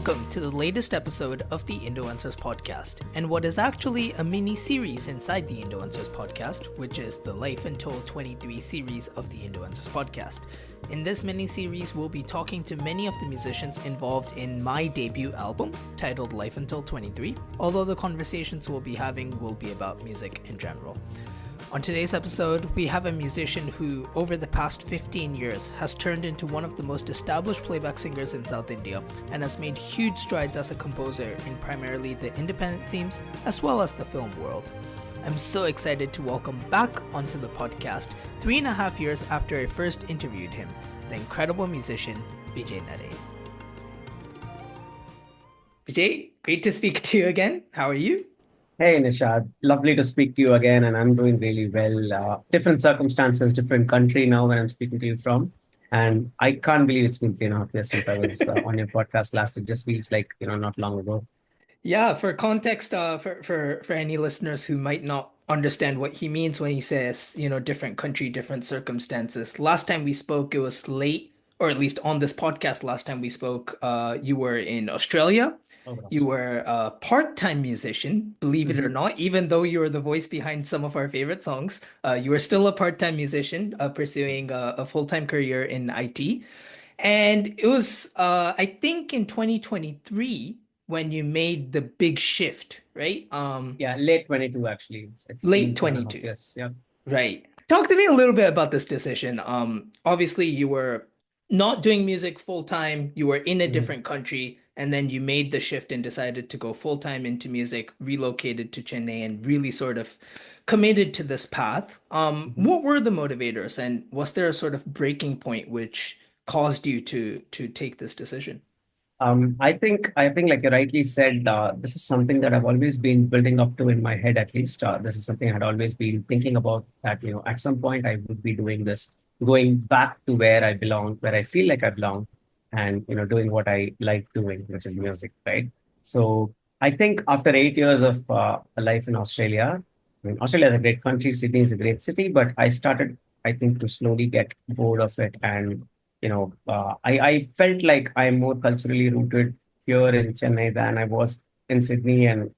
Welcome to the latest episode of the Indoencers Podcast, and what is actually a mini-series inside the Indoencers Podcast, which is the Life Until 23 series of the Indoencers Podcast. In this mini-series, we'll be talking to many of the musicians involved in my debut album, titled Life Until 23, although the conversations we'll be having will be about music in general. On today's episode, we have a musician who, over the past 15 years, has turned into one of the most established playback singers in South India and has made huge strides as a composer in primarily the independent scenes as well as the film world. I'm so excited to welcome back onto the podcast 3.5 years after I first interviewed him, the incredible musician Vijaynarain. Vijay, great to speak to you again. How are you? Hey Nishad, lovely to speak to you again, and I'm doing really well. Different circumstances, different country now when I'm speaking to you from, and I can't believe it's been 3.5 years since I was on your podcast last. It just feels like not long ago. Yeah, for context, for any listeners who might not understand what he means when he says, different country, different circumstances. Last time we spoke, it was late, or at least on this podcast, last time we spoke, you were in Australia. You were a part-time musician, believe it or not, even though you were the voice behind some of our favorite songs. You were still a part-time musician, pursuing a full-time career in IT. And it was, I think, in 2023 when you made the big shift, right? Yeah, late 22 actually. It's Late been 2.5 22. years. Yeah. Right. Talk to me a little bit about this decision. Obviously, you were not doing music full time, you were in a Mhm. different country, and then you made the shift and decided to go full time into music, relocated to Chennai, and really sort of committed to this path. Mhm. What were the motivators, and was there a sort of breaking point which caused you to take this decision? I think, like you rightly said, this is something that I've always been building up to in my head. At least, this is something I had always been thinking about. That at some point I would be doing this, going back to where I belong, where I feel like I belong, and doing what I like doing, which is music, right? So I think after 8 years of a life in Australia, I mean, Australia is a great country, Sydney is a great city, but I started, I think, to slowly get bored of it and I felt like I'm more culturally rooted here in Chennai than I was in Sydney. And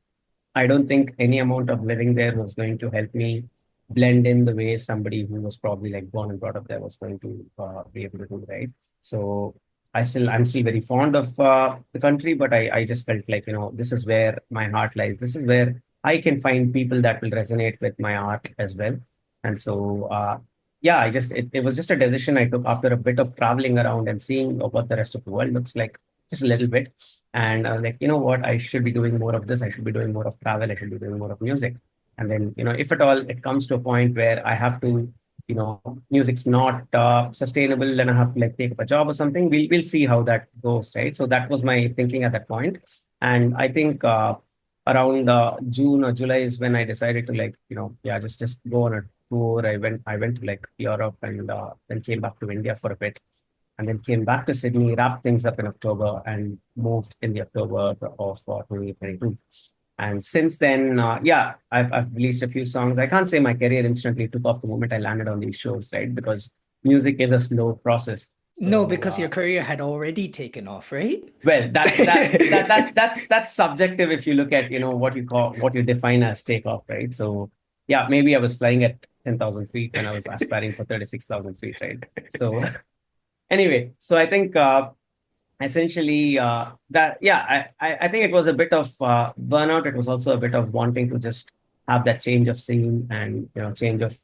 I don't think any amount of living there was going to help me blend in the way somebody who was probably like born and brought up there was going to be able to do, right? So I'm still very fond of the country, but I just felt like, this is where my heart lies. This is where I can find people that will resonate with my art as well. And so, yeah, it was just a decision I took after a bit of traveling around and seeing what the rest of the world looks like, just a little bit. And I was like, you know what, I should be doing more of this. I should be doing more of travel. I should be doing more of music. And then, if at all it comes to a point where I have to, music's not sustainable and I have to like take up a job or something, we'll see how that goes, right? So that was my thinking at that point. And I think around June or July is when I decided to like, yeah, just go on a tour. I went to like Europe and then came back to India for a bit and then came back to Sydney, wrapped things up in October, and moved in the October of 2022. And since then, yeah, I've released a few songs. I can't say my career instantly took off the moment I landed on these shows, right? Because music is a slow process. No, So, because your career had already taken off, right? well, that's subjective if you look at what you define as takeoff, right? So, yeah, maybe I was flying at 10,000 feet when I was aspiring for 36,000 feet, right? So, anyway, so I think essentially that yeah I think it was a bit of burnout. It was also a bit of wanting to just have that change of scene and change of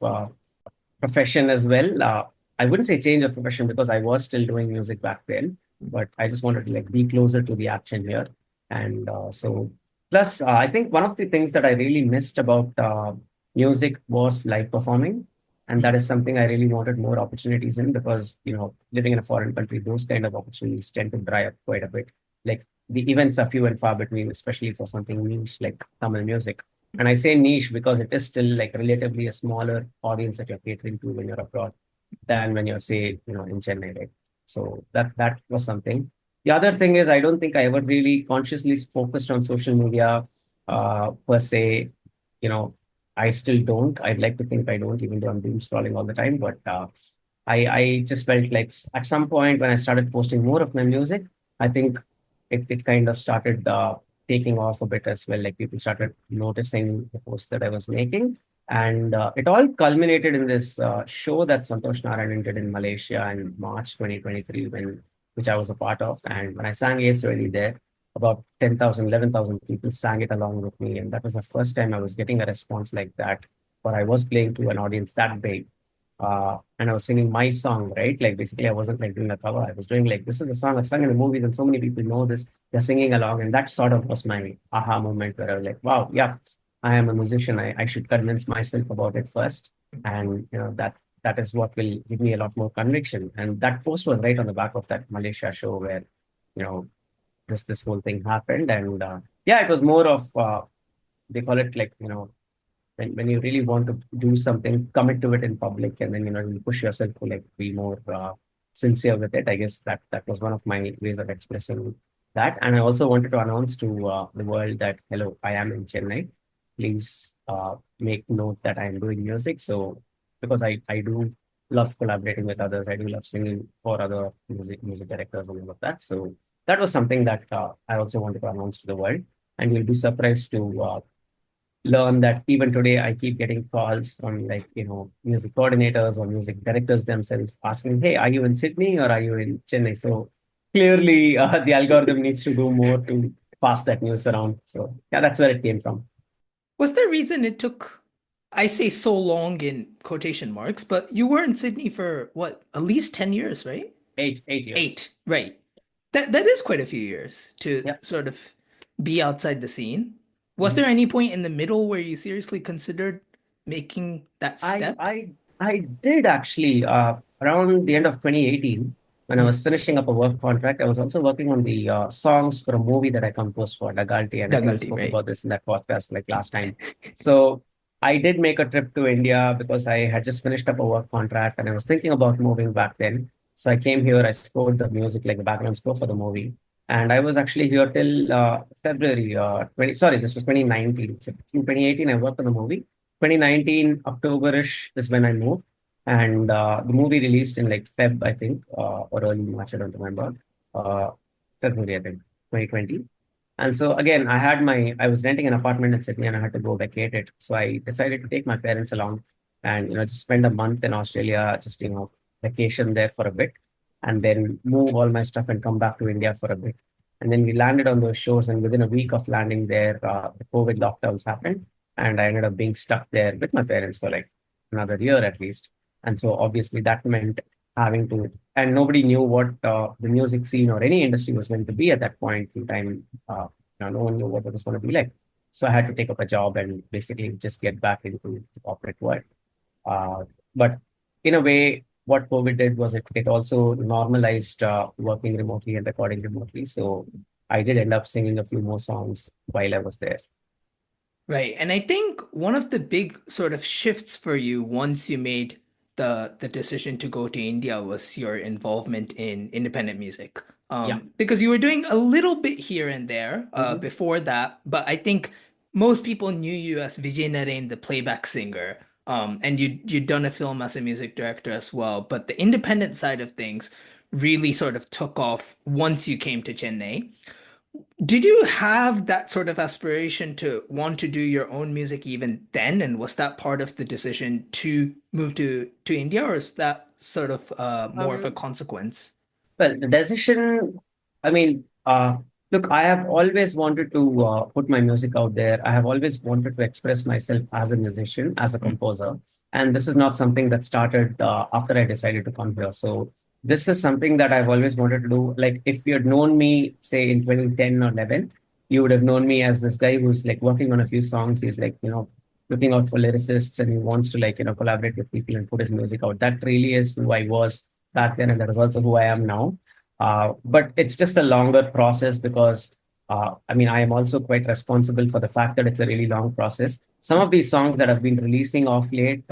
profession as well. I wouldn't say change of profession because I was still doing music back then, but I just wanted to like be closer to the action here. And so plus I think one of the things that I really missed about music was live performing. And that is something I really wanted more opportunities in because, living in a foreign country, those kind of opportunities tend to dry up quite a bit. Like the events are few and far between, especially for something niche like Tamil music. And I say niche because it is still like relatively a smaller audience that you're catering to when you're abroad than when you're, say, in Chennai, right? So that was something. The other thing is I don't think I ever really consciously focused on social media per se. You know, I still don't. I'd like to think I don't, even though I'm doom scrolling all the time. But I just felt like at some point when I started posting more of my music, I think it kind of started taking off a bit as well. Like people started noticing the posts that I was making. And it all culminated in this show that Santosh Narayan did in Malaysia in March 2023, which I was a part of. And when I sang Ace Really there, about 10,000, 11,000 people sang it along with me. And that was the first time I was getting a response like that, or I was playing to an audience that big. And I was singing my song, right? Like basically, I wasn't like doing a cover. I was doing like, this is a song I've sung in the movies, and so many people know this. They're singing along, and that sort of was my aha moment where I was like, wow, yeah, I am a musician. I should convince myself about it first, and that is what will give me a lot more conviction. And that post was right on the back of that Malaysia show where you know this whole thing happened, and yeah, it was more of they call it like when you really want to do something, commit to it in public, and then you push yourself to like be more sincere with it. I guess that was one of my ways of expressing that. And I also wanted to announce to the world that hello, I am in Chennai. Please make note that I am doing music. So because I do love collaborating with others, I do love singing for other music directors and all of that. So that was something that I also wanted to announce to the world. And you'll be surprised to learn that even today I keep getting calls from like music coordinators or music directors themselves asking, "Hey, are you in Sydney or are you in Chennai?" So clearly, the algorithm needs to do more to pass that news around. So yeah, that's where it came from. Was there a reason it took, I say so long in quotation marks, but you were in Sydney for what, at least 10 years, right? 8 years. Eight, right. That is quite a few years to Yeah. sort of be outside the scene. Was there Mhm. any point in the middle where you seriously considered making that I step? I I did actually around the end of 2018 when I Mm. was finishing up a work contract. I was also working on the songs for a movie that I composed for Dagalti, and I think we Dagalti, spoke right? about this in that podcast like last time. So I did make a trip to India because I had just finished up a work contract and I was thinking about moving back then. So I came here, I scored the music, like the background score for the movie. And I was actually here till February 20, sorry, this was 2019. So in 2018, I worked on the movie. 2019 October-ish is when I moved, and the movie released in like Feb, I think, or early March, I don't remember. Uh, February, I think, 2020. And so again, I was renting an apartment in Sydney and I had to go vacate it. So I decided to take my parents along and, just spend a month in Australia, just, vacation there for a bit and then move all my stuff and come back to India for a bit. And then we landed on those shores, and within a week of landing there, the COVID lockdowns happened, and I ended up being stuck there with my parents for like another year at least. And so obviously that meant having to, and nobody knew what the music scene or any industry was going to be at that point in time. No one knew what it was going to be like. So I had to take up a job and basically just get back into the corporate world. Uh, but in a way, what COVID did was it also normalized working remotely and recording remotely. So I did end up singing a few more songs while I was there. Right. And I think one of the big sort of shifts for you once you made the decision to go to India was your involvement in independent music. Yeah. Because you were doing a little bit here and there Mhm. before that, but I think most people knew you as Vijaynarain, the playback singer. And you'd done a film as a music director as well. But the independent side of things really sort of took off once you came to Chennai. Did you have that sort of aspiration to want to do your own music even then? And was that part of the decision to move to India, or is that sort of more of a Um, consequence? Well, the decision, I mean, look, I have always wanted to put my music out there. I have always wanted to express myself as a musician, as a Mm. composer. And this is not something that started after I decided to come here. So this is something that I've always wanted to do. Like if you had known me, say in 2010 or 11, you would have known me as this guy who's like working on a few songs. He's like, looking out for lyricists and he wants to like, collaborate with people and put his music out. That really is who I was back then, and that is also who I am now. But it's just a longer process because I mean, I am also quite responsible for the fact that it's a really long process. Some of these songs that have been releasing off late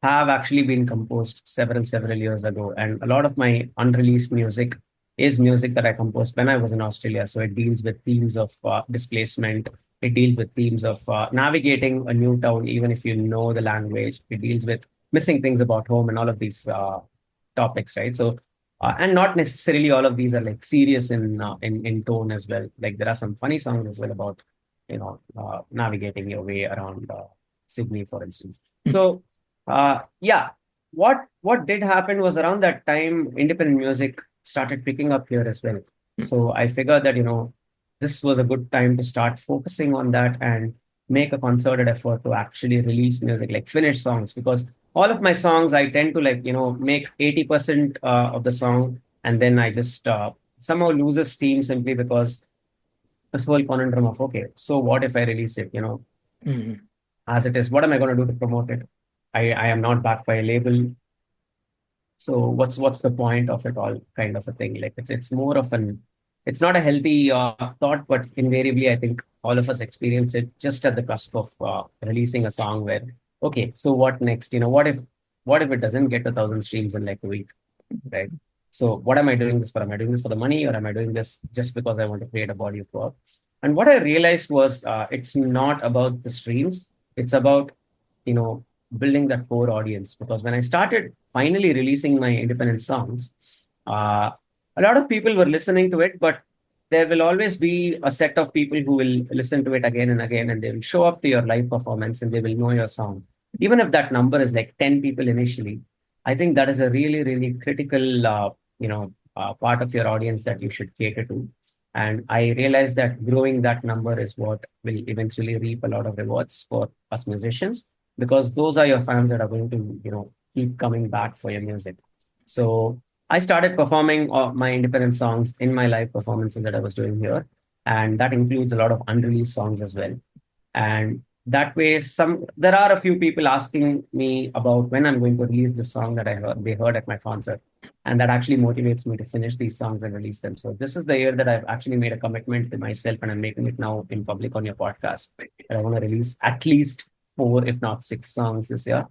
have actually been composed several years ago, and a lot of my unreleased music is music that I composed when I was in Australia. So it deals with themes of displacement. It deals with themes of navigating a new town, even if you know the language. It deals with missing things about home and all of these topics, right? So And not necessarily all of these are like serious in tone as well. Like there are some funny songs as well about navigating your way around Sydney, for instance. So yeah, what did happen was around that time, independent music started picking up here as well. So I figured that this was a good time to start focusing on that and make a concerted effort to actually release music, like finish songs, because all of my songs I tend to like make 80% of the song, and then I just somehow loses steam simply because this whole conundrum of, okay, so what if I release it Mhm. as it is, what am I going to do to promote it? I am not backed by a label, so what's the point of it all, kind of a thing. Like it's more of an, it's not a healthy thought, but invariably I think all of us experience it just at the cusp of releasing a song where, okay, so what next? What if it doesn't get 1,000 streams in like a week, right? So what am I doing this for? Am I doing this for the money, or am I doing this just because I want to create a body of work? And what I realized was it's not about the streams. It's about you know building that core audience. Because when I started finally releasing my independent songs, uh, a lot of people were listening to it, but there will always be a set of people who will listen to it again and again, and they will show up to your live performance and they will know your song. Even if that number is like 10 people initially, I think that is a really, really critical, part of your audience that you should cater to. And I realized that growing that number is what will eventually reap a lot of rewards for us musicians, because those are your fans that are going to, keep coming back for your music. So I started performing my independent songs in my live performances that I was doing here. And that includes a lot of unreleased songs as well. And that way, there are a few people asking me about when I'm going to release the song that they heard at my concert. And that actually motivates me to finish these songs and release them. So this is the year that I've actually made a commitment to myself, and I'm making it now in public on your podcast, that I want to release at least 4, if not 6 songs this year.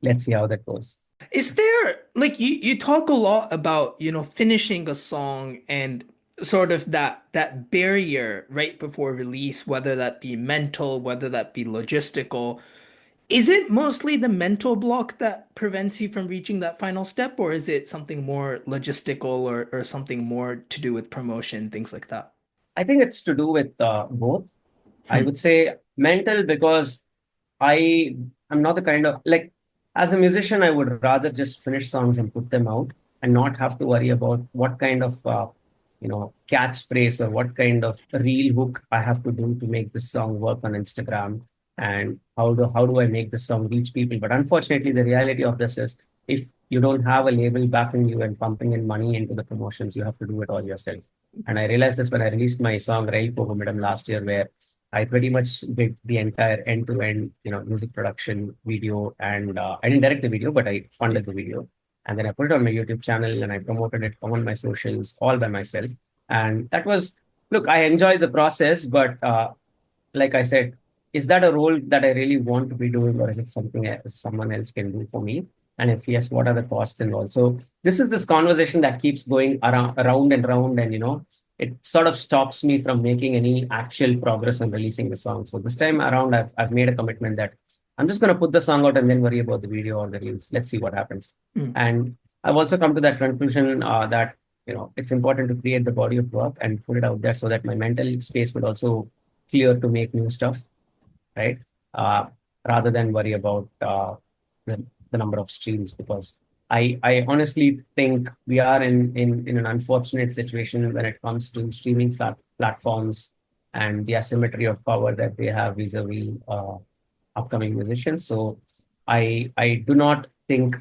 Let's see how that goes. Is there like you talk a lot about, finishing a song and sort of that barrier right before release, whether that be mental, whether that be logistical. Is it mostly the mental block that prevents you from reaching that final step, or is it something more logistical or something more to do with promotion, things like that? I think it's to do with both. I Hmm. would say mental, because I am not the kind of like, as a musician, I would rather just finish songs and put them out and not have to worry about what kind of catchphrase or what kind of reel hook I have to do to make this song work on Instagram, and how do I make this song reach people. But unfortunately, the reality of this is, if you don't have a label backing you and pumping in money into the promotions, you have to do it all yourself. And I realized this when I released my song Rail Madam last year, where I pretty much did the entire end-to-end, music production, video, and I didn't direct the video, but I Yeah. funded the video, and then I put it on my YouTube channel and I promoted it on my socials all by myself. And that was, look, I enjoyed the process, but like I said, is that a role that I really want to be doing, or is it something someone else can do for me? And if yes, what are the costs involved? So this conversation that keeps going around and around, and it sort of stops me from making any actual progress on releasing the song. So this time around, I've made a commitment that I'm just going to put the song out and then worry about the video or the reels. Let's see what happens. Hmm. And I've also come to that conclusion that it's important to create the body of work and put it out there, so that my mental space would also clear to make new stuff, right? Uh, Rather than worry about the number of streams, because I honestly think we are in an unfortunate situation when it comes to streaming platforms and the asymmetry of power that they have vis-a-vis upcoming musicians. So I do not think,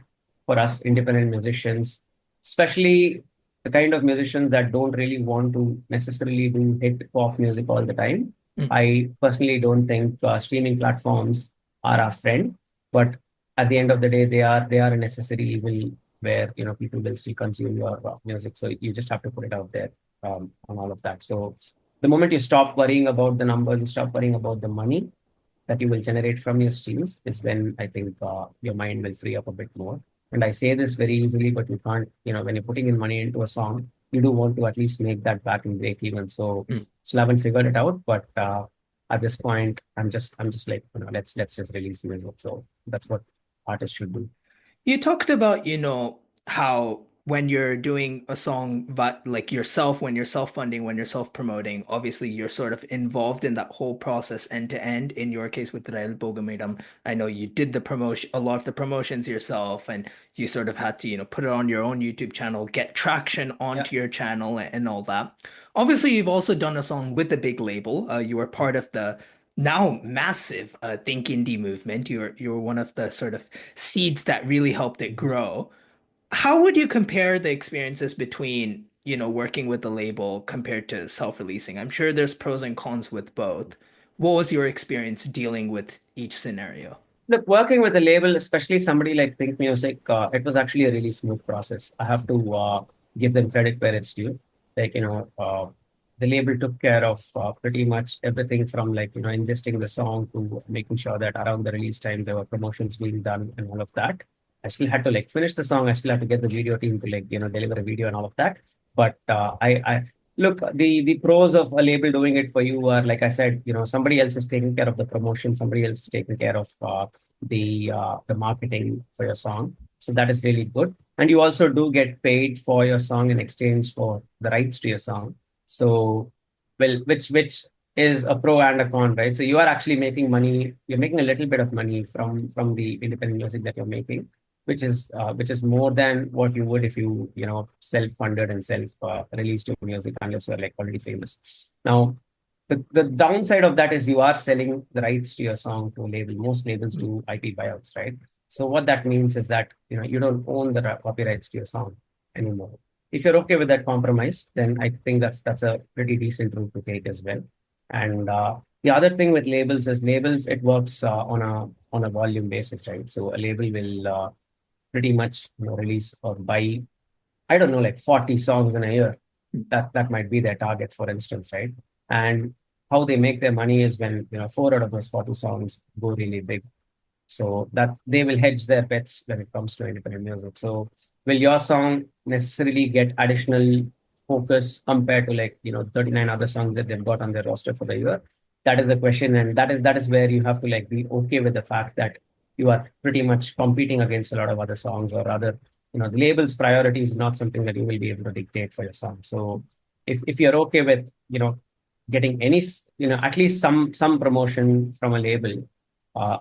for us independent musicians, especially the kind of musicians that don't really want to necessarily do hit pop music all the time, Hmm. I personally don't think streaming platforms are our friend. But at the end of the day, they are a necessary evil, where people will still consume your music. So you just have to put it out there on all of that. So the moment you stop worrying about the numbers, you stop worrying about the money that you will generate from your streams, is when I think your mind will free up a bit more. And I say this very easily, but you can't, when you're putting in money into a song, you do want to at least make that back in break even. So Hmm. still haven't figured it out, but at this point, I'm just like, let's just release music. So that's what artists should do. You talked about, how when you're doing a song, but like yourself, when you're self-funding, when you're self-promoting, obviously you're sort of involved in that whole process end to end. In your case with Rael Bogomedam, I know you did the promotion, a lot of the promotions yourself, and you sort of had to, put it on your own YouTube channel, get traction Yeah. onto your channel and all that. Obviously, you've also done a song with a big label. You were part of the now massive Think Indie movement. You're one of the sort of seeds that really helped it Mhm. grow. How would you compare the experiences between, working with the label compared to self-releasing? I'm sure there's pros and cons with both. What was your experience dealing with each scenario? Look, working with a label, especially somebody like Think Music, it was actually a really smooth process. I have to give them credit where it's due. Like, the label took care of pretty much everything from like, ingesting the song to making sure that around the release time there were promotions being done and all of that. I still had to like finish the song. I still had to get the video team to like, deliver a video and all of that. But I look, the pros of a label doing it for you are, like I said, somebody else is taking care of the promotion, somebody else is taking care of the marketing for your song. So that is really good. And you also do get paid for your song in exchange for the rights to your song. So, well, which is a pro and a con, right? So you are actually making money. You're making a little bit of money from the independent music that you're making, which is more than what you would if you self-funded and self released your music unless you're like already famous. Now, the downside of that is you are selling the rights to your song to a label. Most labels do IP buyouts, right? So what that means is that you don't own the copyrights to your song anymore. If you're okay with that compromise, then I think that's a pretty decent route to take as well. And the other thing with labels is labels it works on a volume basis, right? So a label will pretty much release or buy, I don't know, like 40 songs in a year. That might be their target, for instance, right? And how they make their money is when four out of those 40 songs go really big. So that they will hedge their bets when it comes to independent music. So will your song necessarily get additional focus compared to like 39 other songs that they've got on their roster for the year? That is the question, and that is where you have to like be okay with the fact that you are pretty much competing against a lot of other songs or other the label's priority is not something that you will be able to dictate for your song. So if you're okay with getting any at least some promotion from a label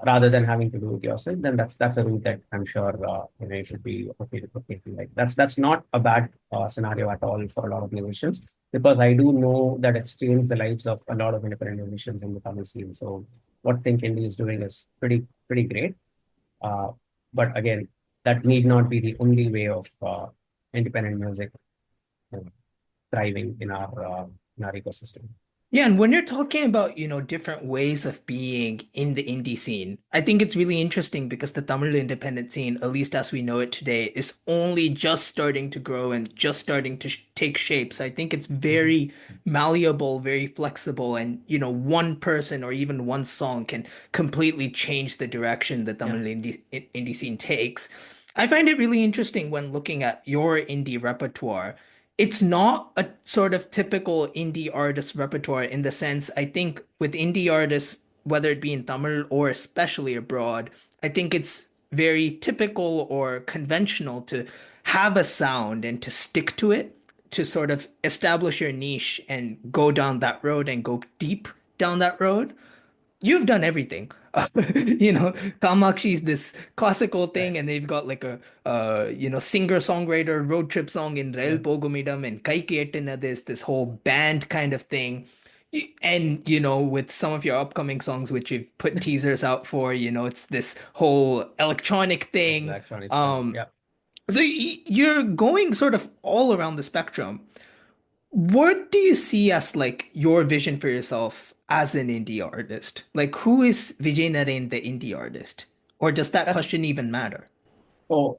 rather than having to do it yourself, then that's a route that I'm sure you should be okay to take. Like that's not a bad scenario at all for a lot of musicians because I do know that it's changed the lives of a lot of independent musicians in the Tamil scene. So what Think Indie is doing is pretty great. Uh, but again, that need not be the only way of independent music thriving in our ecosystem. Yeah, and when you're talking about, different ways of being in the indie scene, I think it's really interesting because the Tamil independent scene, at least as we know it today, is only just starting to grow and just starting to sh take shape. So I think it's Mhm. very malleable, very flexible, and, one person or even one song can completely change the direction the Yeah. Tamil indie scene takes. I find it really interesting when looking at your indie repertoire. It's not a sort of typical indie artist repertoire in the sense I think with indie artists, whether it be in Tamil or especially abroad, I think it's very typical or conventional to have a sound and to stick to it, to sort of establish your niche and go down that road and go deep down that road. You've done everything. Kamakshi's this classical Right. thing, and they've got like a singer-songwriter road trip song in Rail Yeah. Pogumidam and Kaikettina, this whole band kind of thing. And with some of your upcoming songs, which you've put teasers out for, it's this whole electronic thing. Electronic stuff. Um, Yeah. so you're going sort of all around the spectrum. What do you see as like your vision for yourself as an indie artist? Like, who is Vijaynarain the indie artist? Or does that That, question even matter? oh,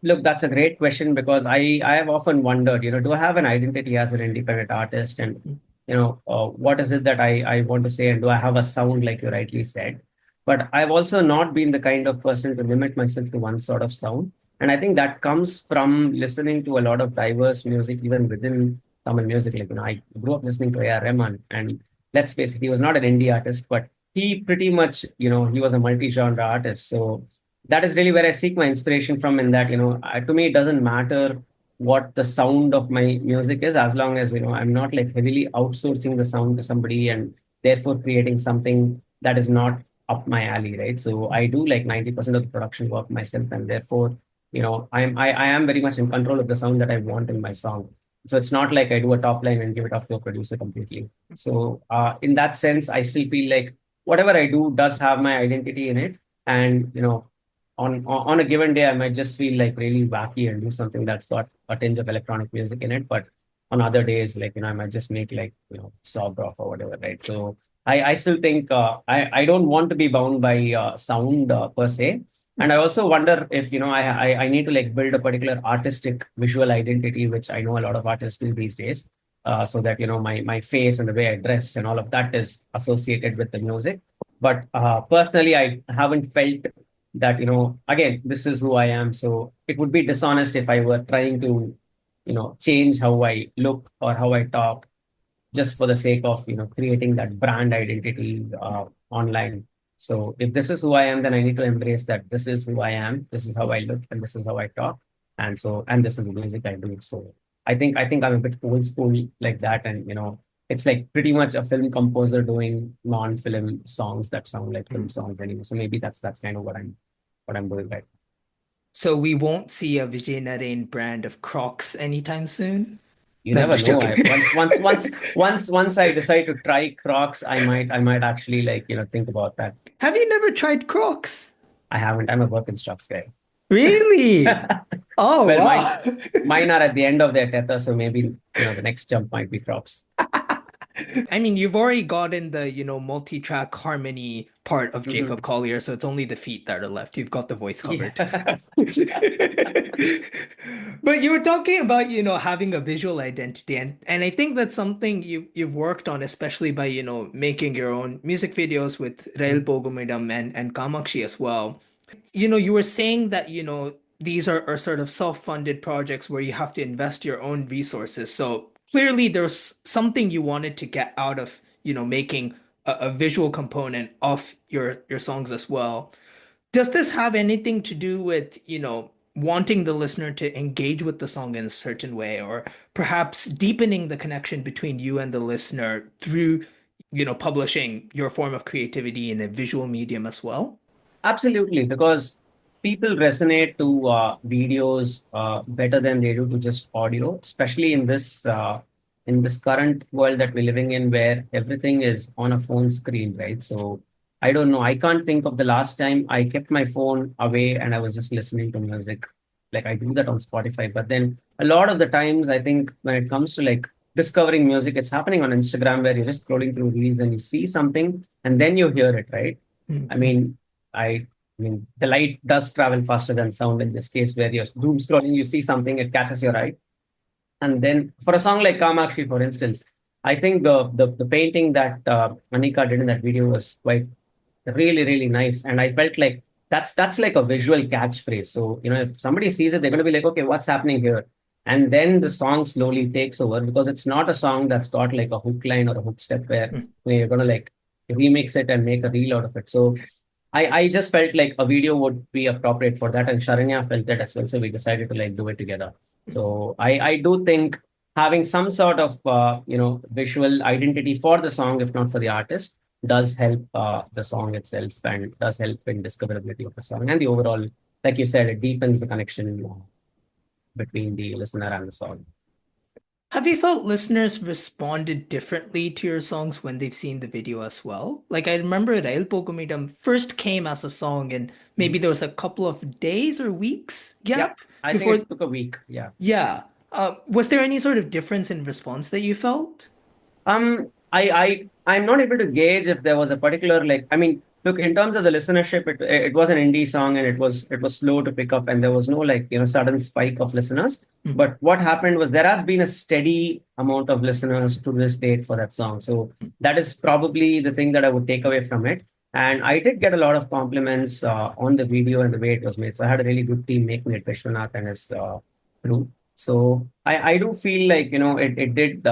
look, that's a great question because I have often wondered, do I have an identity as an independent artist? And, what is it that I want to say? And do I have a sound, like you rightly said? But I've also not been the kind of person to limit myself to one sort of sound. And I think that comes from listening to a lot of diverse music, even within Tamil music. Like, I grew up listening to A.R. Rahman. And let's face it, he was not an indie artist, but he pretty much, he was a multi-genre artist. So, that is really where I seek my inspiration from. In that, to me, it doesn't matter. what the sound of my music is, as long as, I'm not like heavily outsourcing the sound to somebody and therefore creating something that is not up my alley, right? So I do like 90% of the production work myself, and therefore, I am very much in control of the sound that I want in my song. So it's not like I do a top line and give it off to a producer completely. So in that sense, I still feel like whatever I do does have my identity in it. And on a given day, I might just feel like really wacky and do something that's got a tinge of electronic music in it. But on other days, like I might just make like sob rock or whatever, right? So I still think I don't want to be bound by sound per se. And I also wonder if I need to like build a particular artistic visual identity, which I know a lot of artists do these days, so that my face and the way I dress and all of that is associated with the music. But personally, I haven't felt that again, this is who I am. So it would be dishonest if I were trying to change how I look or how I talk just for the sake of creating that brand identity online. So if this is who I am, then I need to embrace that this is who I am, this is how I look, and this is how I talk, and this is the music I do. So I think I'm a bit old school like that, and it's like pretty much a film composer doing non-film songs that sound like film songs anyway. So maybe that's kind of what I'm doing right. So we won't see a Vijaynarain brand of Crocs anytime soon? You No, I'm never just know. joking. Once I decide to try Crocs, I might actually like think about that. Have you never tried Crocs? I haven't. I'm a Birkenstocks guy. Really? Oh, Well, mine wow. mine are at the end of their tether, so maybe the next jump might be Crocs. I mean, you've already gotten the, multi-track harmony part of Jacob Mhm. Collier, so it's only the feet that are left. You've got the voice covered. Yeah. But you were talking about, having a visual identity, and I think that's something you've worked on, especially by, making your own music videos with Rail Bogumidam and Kamakshi as well. You were saying that, these are sort of self-funded projects where you have to invest your own resources. So clearly there's something you wanted to get out of, making a visual component of your songs as well. Does this have anything to do with, wanting the listener to engage with the song in a certain way, or perhaps deepening the connection between you and the listener through, publishing your form of creativity in a visual medium as well? Absolutely, because people resonate to videos better than they do to just audio, especially in this current world that we're living in, where everything is on a phone screen, right? So I don't know. I can't think of the last time I kept my phone away and I was just listening to music. Like I do that on Spotify, but then a lot of the times, I think when it comes to like discovering music, it's happening on Instagram where you're just scrolling through reels and you see something and then you hear it, right? I Mhm. mean, I I mean, the light does travel faster than sound in this case, where you're doom scrolling, you see something, it catches your eye. And then for a song like Kamakshi, for instance, I think the painting that Anika did in that video was quite really, really nice. And I felt like that's like a visual catchphrase. So, if somebody sees it, they're going to be like, okay, what's happening here? And then the song slowly takes over because it's not a song that's got like a hook line or a hook step where you're going to like remix it and make a reel out of it. So I just felt like a video would be appropriate for that, and Sharanya felt that as well. So we decided to like do it together. So I do think having some sort of visual identity for the song, if not for the artist, does help the song itself and does help in discoverability of the song and the overall, like you said, it deepens the connection between the listener and the song. Have you felt listeners responded differently to your songs when they've seen the video as well? Like I remember Rail Pogumidam first came as a song and maybe Mhm. there was a couple of days or weeks Yeah, gap I think before. it took a week. Yeah. Yeah. Was there any sort of difference in response that you felt? I'm not able to gauge if there was a particular like. I mean, look, in terms of the listenership, it was an indie song and it was slow to pick up and there was no like sudden spike of listeners. Mhm. But what happened was there has been a steady amount of listeners to this date for that song. So that is probably the thing that I would take away from it. And I did get a lot of compliments on the video and the way it was made. So I had a really good team making it, Vishwanath and his crew. So I do feel like it did.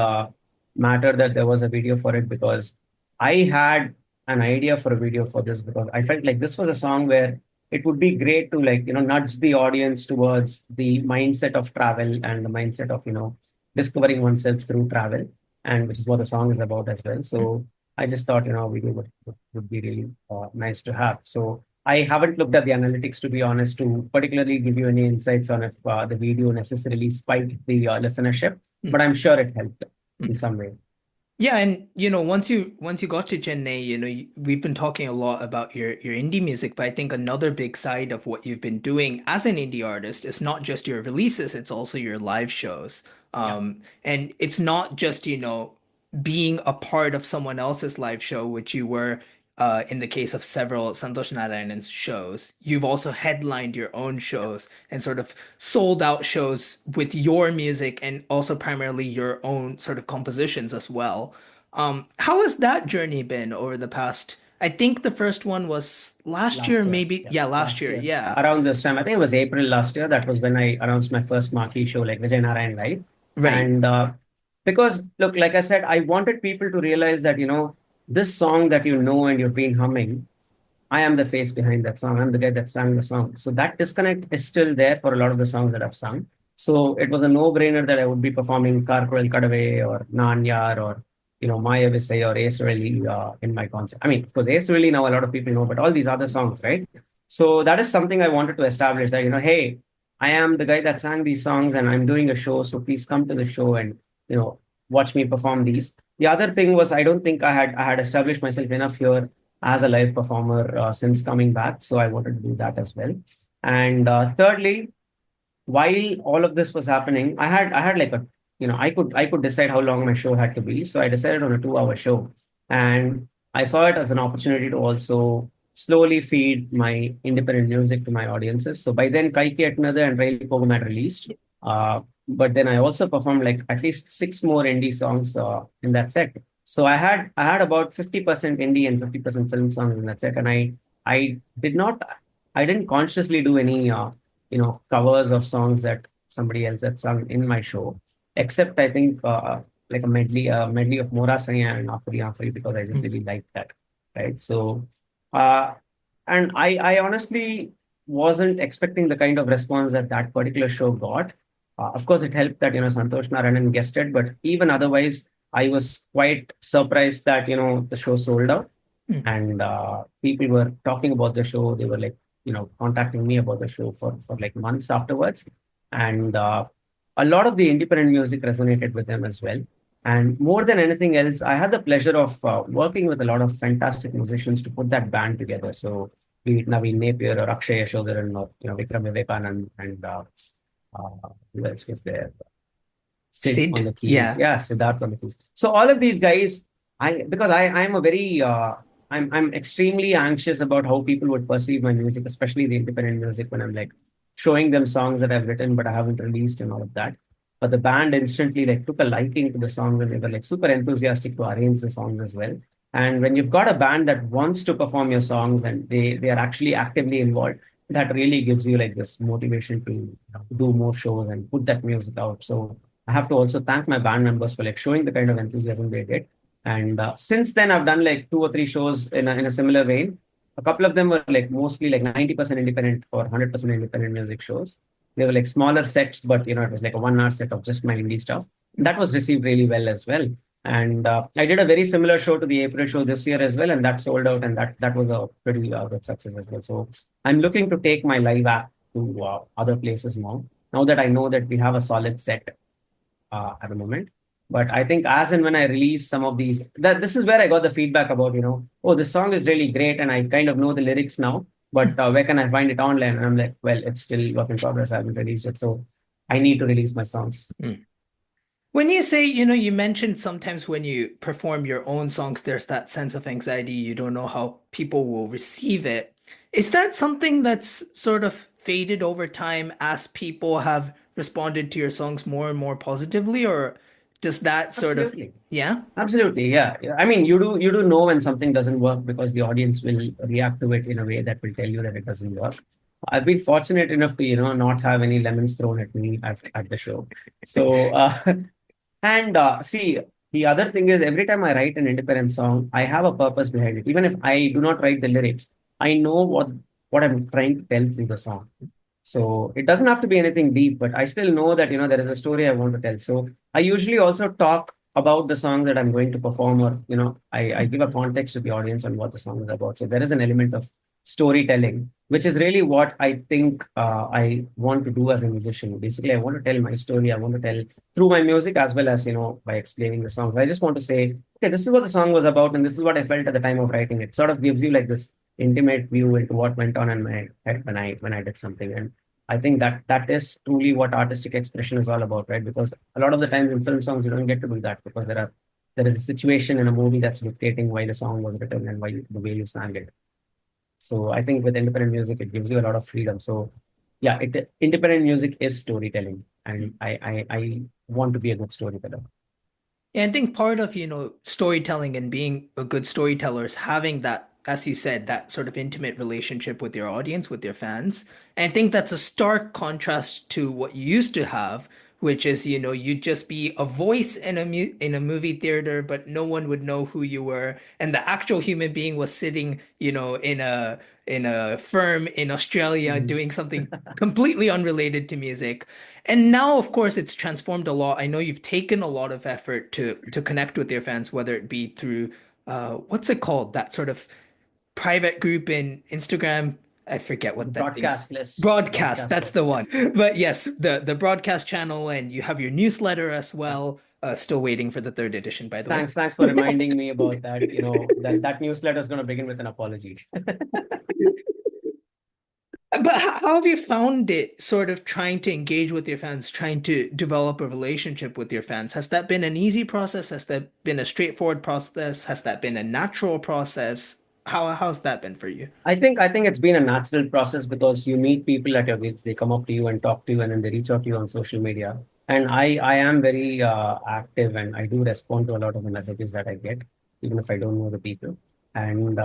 Matter that there was a video for it because I had an idea for a video for this because I felt like this was a song where it would be great to like, nudge the audience towards the mindset of travel and the mindset of, discovering oneself through travel, and which is what the song is about as well. So I just thought, a video would be really nice to have. So I haven't looked at the analytics, to be honest, to particularly give you any insights on if the video necessarily spiked the listenership, but I'm sure it helped in Mm. some way. Yeah, and once you got to Chennai, we've been talking a lot about your indie music, but I think another big side of what you've been doing as an indie artist is not just your releases, it's also your live shows. Yeah. And it's not just, being a part of someone else's live show, which you were in the case of several Santosh Narayanan's shows. You've also headlined your own Yeah. shows and sort of sold out shows with your music and also primarily your own sort of compositions as well. How has that journey been over the past? I think the first one was last year, Last year. maybe. Yeah. Yeah, last Last year. year. Yeah. Around this time, I think it was April last year. That was when I announced my first marquee show, like Vijaynarain Live. Right. And because, look, like I said, I wanted people to realize that, this song that you know and you've been humming, I am the face behind that song. I'm the guy that sang the song. So that disconnect is still there for a lot of the songs that I've sung. So it was a no-brainer that I would be performing Karkural Kadave or Nanyar or, Maya Visay or Ace Really in my concert. I mean, of course, Ace Really now a lot of people know, but all these other songs, right? So that is something I wanted to establish that, hey, I am the guy that sang these songs and I'm doing a show. So please come to the show and, you know, watch me perform these. The other thing was I don't think I had established myself enough here as a live performer since coming back. So I wanted to do that as well. And thirdly, while all of this was happening, I had like a, I could decide how long my show had to be. So I decided on a 2 hour show, and I saw it as an opportunity to also slowly feed my independent music to my audiences. So by then, Kaiki Etnada and Rail Pogum had released. But then I also performed like at least six more indie songs in that set. So I had about 50% indie and 50% film songs in that set, and I did not I didn't consciously do any covers of songs that somebody else had sung in my show, except I think like a medley of Mora Sanya and Afri Afri because I just really liked that, right? So, uh, and I honestly wasn't expecting the kind of response that that particular show got. Of course, it helped that Santosh Narayanan guested, but even otherwise, I was quite surprised that the show sold out Mm. and people were talking about the show. They were like, contacting me about the show for like months afterwards, and a lot of the independent music resonated with them as well. And more than anything else, I had the pleasure of working with a lot of fantastic musicians to put that band together. So be it Naveen Napier or Akshay Yashodharan or Vikram Vivekanand and who else was there? Sid on Sid. the keys. Yeah. Yeah, Siddharth on the keys. So all of these guys, because I'm a very I'm extremely anxious about how people would perceive my music, especially the independent music, when I'm like showing them songs that I've written but I haven't released and all of that. But the band instantly like took a liking to the songs and they were like super enthusiastic to arrange the songs as well. And when you've got a band that wants to perform your songs and they are actually actively involved, that really gives you like this motivation to do more shows and put that music out. So I have to also thank my band members for like showing the kind of enthusiasm they did. And since then, I've done like two or three shows in a similar vein. A couple of them were like mostly like 90% independent or 100% independent music shows. They were like smaller sets, but it was like a 1 hour set of just my indie stuff. That was received really well as well. And I did a very similar show to the April show this year as well, and that sold out, and that was a pretty good success as well. So I'm looking to take my live act to other places now. Now that I know that we have a solid set at the moment. But I think as and when I release some of these, that this is where I got the feedback about, oh, this song is really great, and I kind of know the lyrics now. But where can I find it online? And I'm like, well, it's still work in progress. I haven't released it, so I need to release my songs. Mm. When you say, you mentioned sometimes when you perform your own songs, there's that sense of anxiety. You don't know how people will receive it. Is that something that's sort of faded over time as people have responded to your songs more and more positively, or does that sort of, Absolutely. yeah? Absolutely, yeah. Yeah. I mean, you do know when something doesn't work because the audience will react to it in a way that will tell you that it doesn't work. I've been fortunate enough to not have any lemons thrown at me at the show. So and see, the other thing is every time I write an independent song, I have a purpose behind it. Even if I do not write the lyrics, I know what I'm trying to tell through the song. So it doesn't have to be anything deep, but I still know that, there is a story I want to tell. So I usually also talk about the song that I'm going to perform, or, I give a context to the audience on what the song is about. So there is an element of storytelling, which is really what I think I want to do as a musician. Basically, I want to tell my story. I want to tell through my music as well as, by explaining the songs. I just want to say, okay, this is what the song was about, and this is what I felt at the time of writing it. Sort of gives you like this intimate view into what went on in my head when I did something. And I think that is truly what artistic expression is all about, right? Because a lot of the times in film songs you don't get to do that, because there is a situation in a movie that's dictating why the song was written and the way you sang it. So I think with independent music it gives you a lot of freedom. So yeah, independent music is storytelling, and I want to be a good storyteller. And I think part of, storytelling and being a good storyteller is having that, as you said, that sort of intimate relationship with your audience, with your fans. And I think that's a stark contrast to what you used to have, which is, you'd just be a voice in a movie theater, but no one would know who you were. And the actual human being was sitting, in a firm in Australia Mhm. doing something completely unrelated to music. And now, of course, it's transformed a lot. I know you've taken a lot of effort to connect with your fans, whether it be through what's it called? That sort of private group in Instagram. I forget The what that thing's. broadcast list, Broadcast, broadcast that's the list. Yeah. one. But yes, the broadcast channel, and you have your newsletter as Yeah. well. Still waiting for the third edition, by the way. Thanks for reminding me about that. That newsletter is going to begin with an apology. But how have you found it sort of trying to engage with your fans, trying to develop a relationship with your fans? Has that been an easy process? Has that been a straightforward process? Has that been a natural process? How's that been for you? I think it's been a natural process, because you meet people at your gigs, they come up to you and talk to you, and then they reach out to you on social media. And I am very active, and I do respond to a lot of the messages that I get, even if I don't know the people. And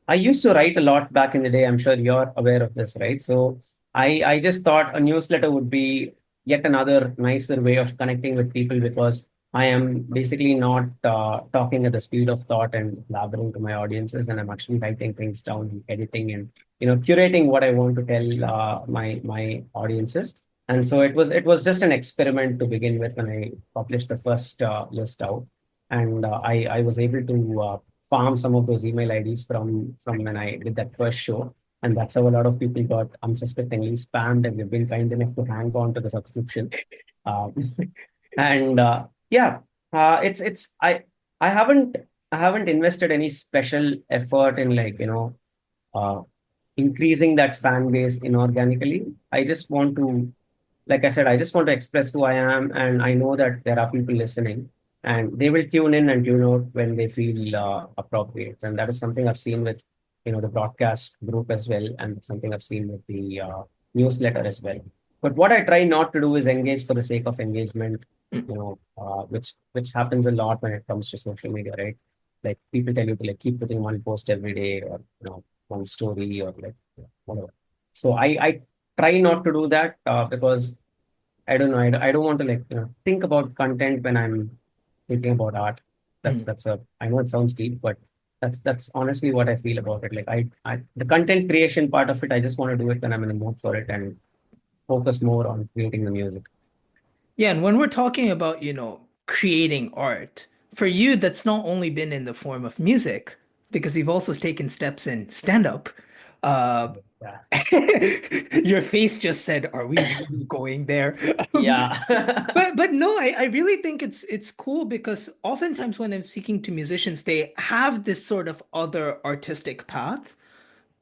I used to write a lot back in the day. I'm sure you're aware of this, right? So I just thought a newsletter would be yet another nicer way of connecting with people, because I am basically not talking at the speed of thought and blabbering to my audiences, and I'm actually writing things down and editing and curating what I want to tell my audiences. And so it was just an experiment to begin with when I published the first list out, and I was able to farm some of those email IDs from when I did that first show, and that's how a lot of people got unsuspectingly spammed, and they've been kind enough to hang on to the subscription. Um, and yeah, it's I haven't invested any special effort in, like, uh, increasing that fan base inorganically. I just want to, like I said, I just want to express who I am, and I know that there are people listening, and they will tune in and tune out when they feel appropriate. And that is something I've seen with, the broadcast group as well, and something I've seen with the newsletter as well. But what I try not to do is engage for the sake of engagement, which happens a lot when it comes to social media, right? Like, people tell you to, like, keep putting one post every day, or one story, or like whatever. So I try not to do that, because I don't know. I don't want to, like, think about content when I'm thinking about art. That's a I know it sounds deep, but that's honestly what I feel about it. Like, I the content creation part of it, I just want to do it when I'm in the mood for it, and focus more on creating the music. Yeah, and when we're talking about, creating art, for you, that's not only been in the form of music, because you've also taken steps in stand-up. Uh, Yeah. your face just said, "Are we really going there?" Yeah. But no, I really think it's cool because oftentimes when I'm speaking to musicians, they have this sort of other artistic path.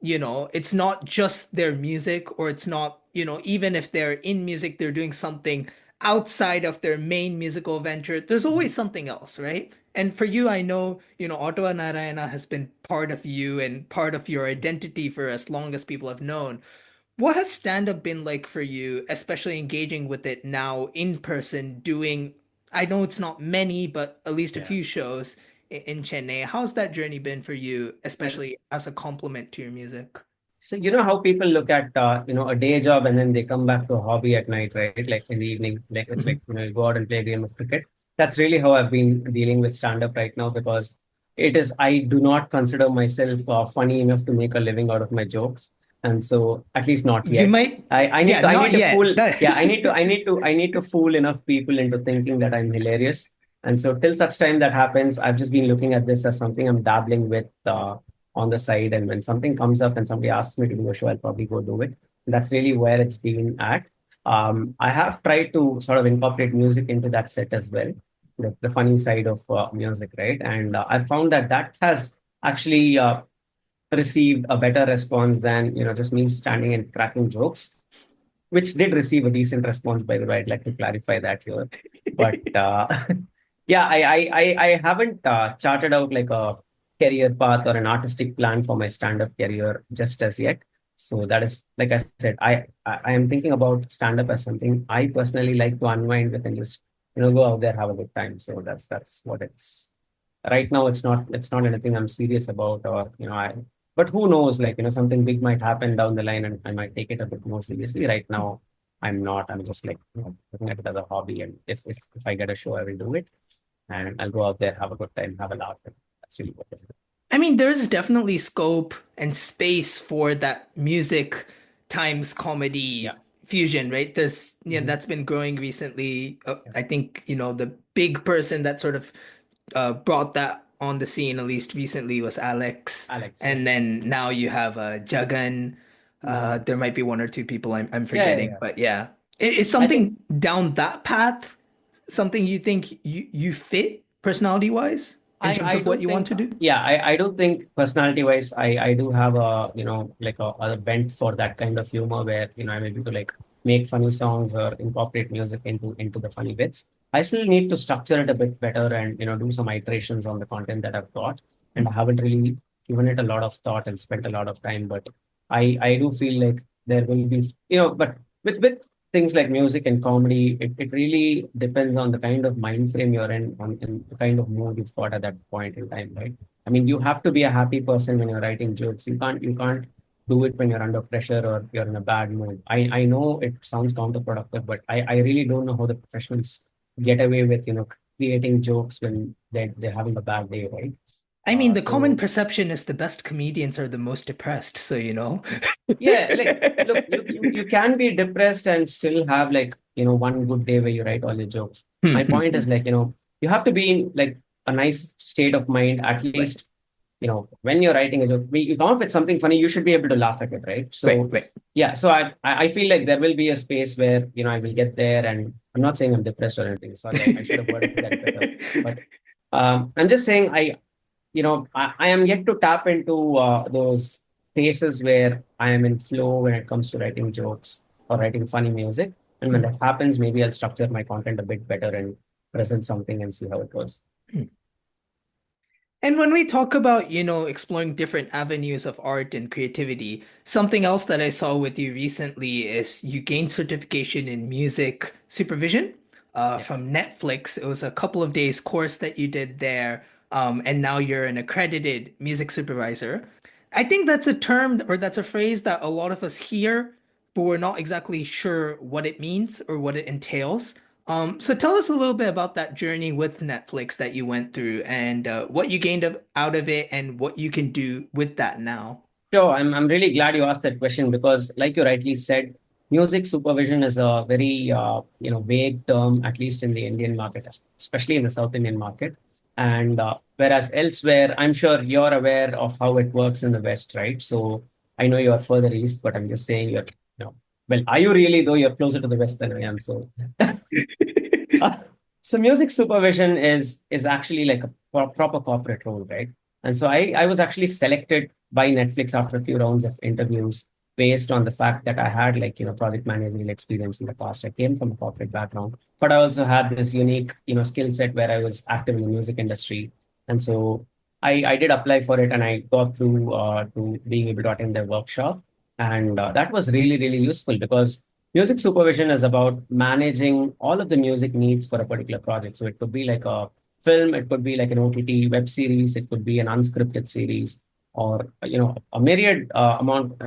It's not just their music, or it's not, even if they're in music, they're doing something outside of their main musical venture. There's always something else, right? And for you, I know, Ottawa Narayana has been part of you and part of your identity for as long as people have known. What has stand-up been like for you, especially engaging with it now in person, doing, I know it's not many, but at least a Yeah. few shows in Chennai. How's that journey been for you, And especially as a complement to your music? so, how people look at a day job, and then they come back to a hobby at night, right? Like in the evening, like it's like, Mhm. you go out and play a game of cricket. That's really how I've been dealing with stand up right now, because I do not consider myself funny enough to make a living out of my jokes. And so at least not You yet. might, I yeah, need not to yet. fool, That yeah, is, I need to fool enough people into thinking that I'm hilarious. And so till such time that happens, I've just been looking at this as something I'm dabbling with on the side. And when something comes up and somebody asks me to do a show, I'll probably go do it. And that's really where it's been at. I have tried to sort of incorporate music into that set as well, the funny side of music, right? And I found that that has actually received a better response than just me standing and cracking jokes, which did receive a decent response, by the way. I'd like to clarify that here. But yeah, I haven't charted out like a career path or an artistic plan for my stand-up career just as yet. So that is, like I said, I am thinking about stand-up as something I personally like to unwind with and just go out there, have a good time. So that's what it's right now. It's not anything I'm serious about, or I but who knows, like something big might happen down the line and I might take it a bit more seriously. Right now I'm not. I'm just like looking at it as a hobby, and if I get a show, I will do it, and I'll go out there, have a good time, have a laugh, and that's really what it is. I mean, there's definitely scope and space for that music times Yeah. comedy fusion, right? There's, Mhm. that's been growing recently. Yeah. I think, the big person that sort of brought that on the scene, at least recently, was Alex. Alex, yeah. And then now you have Jagan. Mhm. There might be one or two people I'm Yeah, yeah, forgetting, yeah. but yeah. Is I think something down that path something you think you fit personality wise in terms I of what do you want think, to do? yeah, I do think personality wise, I do have a, like a bent for that kind of humor where, I'm able to like make funny songs or incorporate music into the funny bits. I still need to structure it a bit better and, do some iterations on the content that I've got. And I haven't really given it a lot of thought and spent a lot of time, but I do feel like there will be, but with things like music and comedy, it really depends on the kind of mind frame you're in, and the kind of mood you've got at that point in time, right? I mean, you have to be a happy person when you're writing jokes. You can't do it when you're under pressure or you're in a bad mood. I know it sounds counterproductive, but I really don't know how the professionals get away with, creating jokes when they're having a bad day, right? I mean, the common So perception is the best comedians are the most depressed, so you know. yeah, like look, you can be depressed and still have like, one good day where you write all your jokes. My point is like, you have to be in like a nice state of mind, at Right, least, when you're writing a joke, you come up with something funny, you should be able to laugh at it, right? right, So right. yeah, so I feel like there will be a space where, I will get there, and I'm not saying I'm depressed or anything. Sorry, I should have worded that better. But I'm just saying I am yet to tap into those phases where I am in flow when it comes to writing jokes or writing funny music. And when that happens, maybe I'll structure my content a bit better and present something and see how it goes. And when we talk about, exploring different avenues of art and creativity, something else that I saw with you recently is you gained certification in music supervision Yeah. from Netflix. It was a couple of days course that you did there, and now you're an accredited music supervisor. I think that's a term or that's a phrase that a lot of us hear, but we're not exactly sure what it means or what it entails. So tell us a little bit about that journey with Netflix that you went through and what you gained out of it and what you can do with that now. Sure, I'm really glad you asked that question because, like you rightly said, music supervision is a very vague term, at least in the Indian market, especially in the South Indian market. And whereas elsewhere, I'm sure you're aware of how it works in the West, right? So I know you're further east, but I'm just saying well, are you really, though you're closer to the West than I am? So uh, so music supervision is actually like a proper corporate role, right? And so I was actually selected by Netflix after a few rounds of interviews based on the fact that I had like project managerial experience in the past. I came from a corporate background, but I also had this unique skill set where I was active in the music industry, and so I did apply for it and I got through to being able to attend their workshop, and that was really really useful because music supervision is about managing all of the music needs for a particular project. So it could be like a film, it could be like an OTT web series, it could be an unscripted series, or a myriad amount,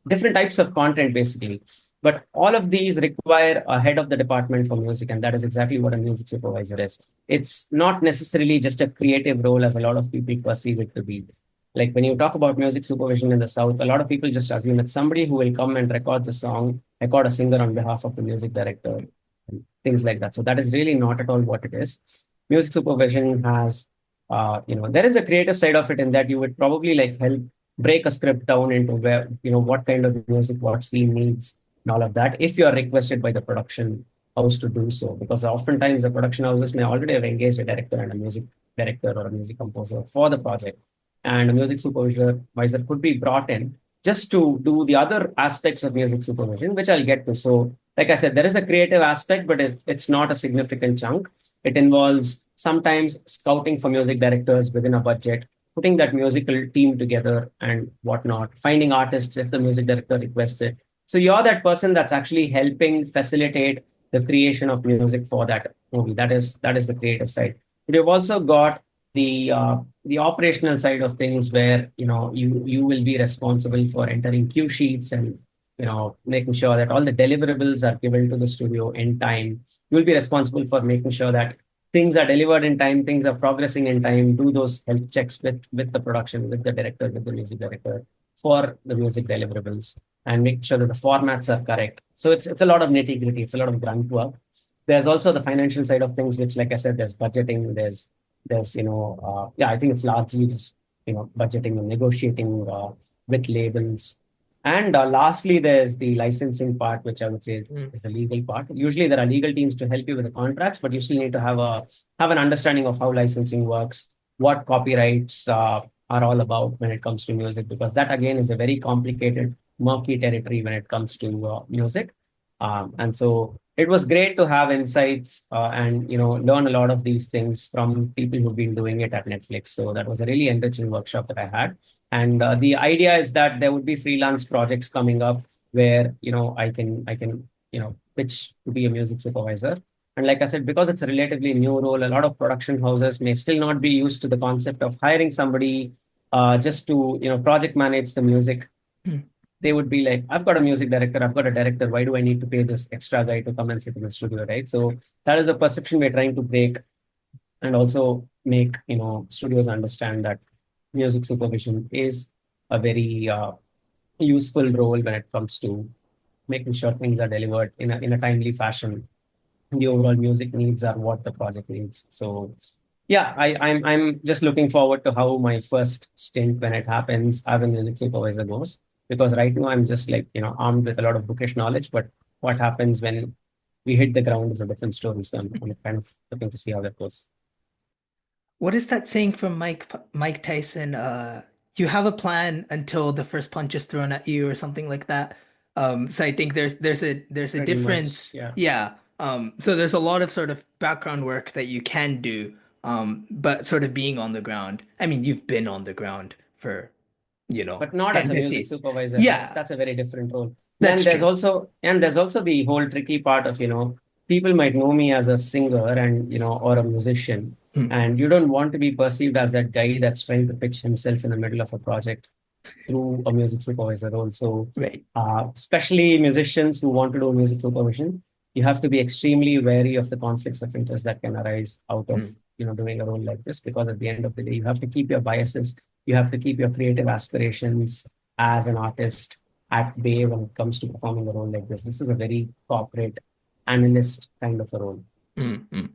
different types of content basically. But all of these require a head of the department for music, and that is exactly what a music supervisor is. It's not necessarily just a creative role as a lot of people perceive it to be. Like when you talk about music supervision in the South, a lot of people just assume it's somebody who will come and record the song, record a singer on behalf of the music director, and things like that. So that is really not at all what it is. Music supervision has, there is a creative side of it in that you would probably like help break a script down into where, what kind of music, what scene needs, and all of that. If you are requested by the production house to do so, because oftentimes the production houses may already have engaged a director and a music director or a music composer for the project, and a music supervisor could be brought in just to do the other aspects of music supervision, which I'll get to. So, like I said, there is a creative aspect, but it's not a significant chunk. It involves sometimes scouting for music directors within a budget, putting that musical team together and whatnot, finding artists if the music director requests it. So you're that person that's actually helping facilitate the creation of music for that movie. That is the creative side. But you've also got the operational side of things where you will be responsible for entering cue sheets and making sure that all the deliverables are given to the studio in time. You will be responsible for making sure that things are delivered in time, things are progressing in time, do those health checks with the production, with the director, with the music director for the music deliverables, and make sure that the formats are correct. So it's a lot of nitty gritty, it's a lot of grunt work. There's also the financial side of things, which, like I said, there's budgeting, I think it's largely just budgeting and negotiating with labels. And lastly, there's the licensing part, which I would say is the legal part. Usually there are legal teams to help you with the contracts, but you still need to have an understanding of how licensing works, what copyrights are all about when it comes to music, because that again is a very complicated, murky territory when it comes to music. And so it was great to have insights and learn a lot of these things from people who've been doing it at Netflix. So that was a really enriching workshop that I had. And the idea is that there would be freelance projects coming up where I can pitch to be a music supervisor. And like I said, because it's a relatively new role, a lot of production houses may still not be used to the concept of hiring somebody just to project manage the music. They would be like, I've got a music director, I've got a director. Why do I need to pay this extra guy to come and sit in the studio, right? So that is a perception we're trying to break, and also make studios understand that music supervision is a very useful role when it comes to making sure things are delivered in a timely fashion. The overall music needs are what the project needs. So yeah, I'm just looking forward to how my first stint when it happens as a music supervisor goes. Because right now I'm just like, armed with a lot of bookish knowledge, but what happens when we hit the ground is a different story. So I'm kind of looking to see how that goes. What is that saying from Mike Tyson? You have a plan until the first punch is thrown at you or something like that. So I think there's a Pretty much, difference. yeah. Yeah. So there's a lot of sort of background work that you can do. But sort of being on the ground. I mean, you've been on the ground for, But not as 10, a music 50. supervisor. That's Yeah, that's a very different role. that's Then true. there's also the whole tricky part of, people might know me as a singer and or a musician, Hmm. and you don't want to be perceived as that guy that's trying to pitch himself in the middle of a project through a music supervisor role. So, Right. especially musicians who want to do music supervision, you have to be extremely wary of the conflicts of interest that can arise out of Hmm. doing a role like this. Because at the end of the day, you have to keep your biases, you have to keep your creative aspirations as an artist at bay when it comes to performing a role like this. This is a very corporate analyst kind of a role. Hmm.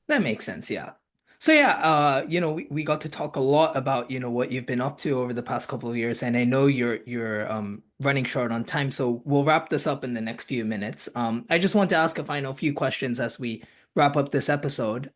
That makes sense, yeah. So yeah, we got to talk a lot about, what you've been up to over the past couple of years, and I know you're running short on time, so we'll wrap this up in the next few minutes. I just want to ask a final few questions as we wrap up this episode.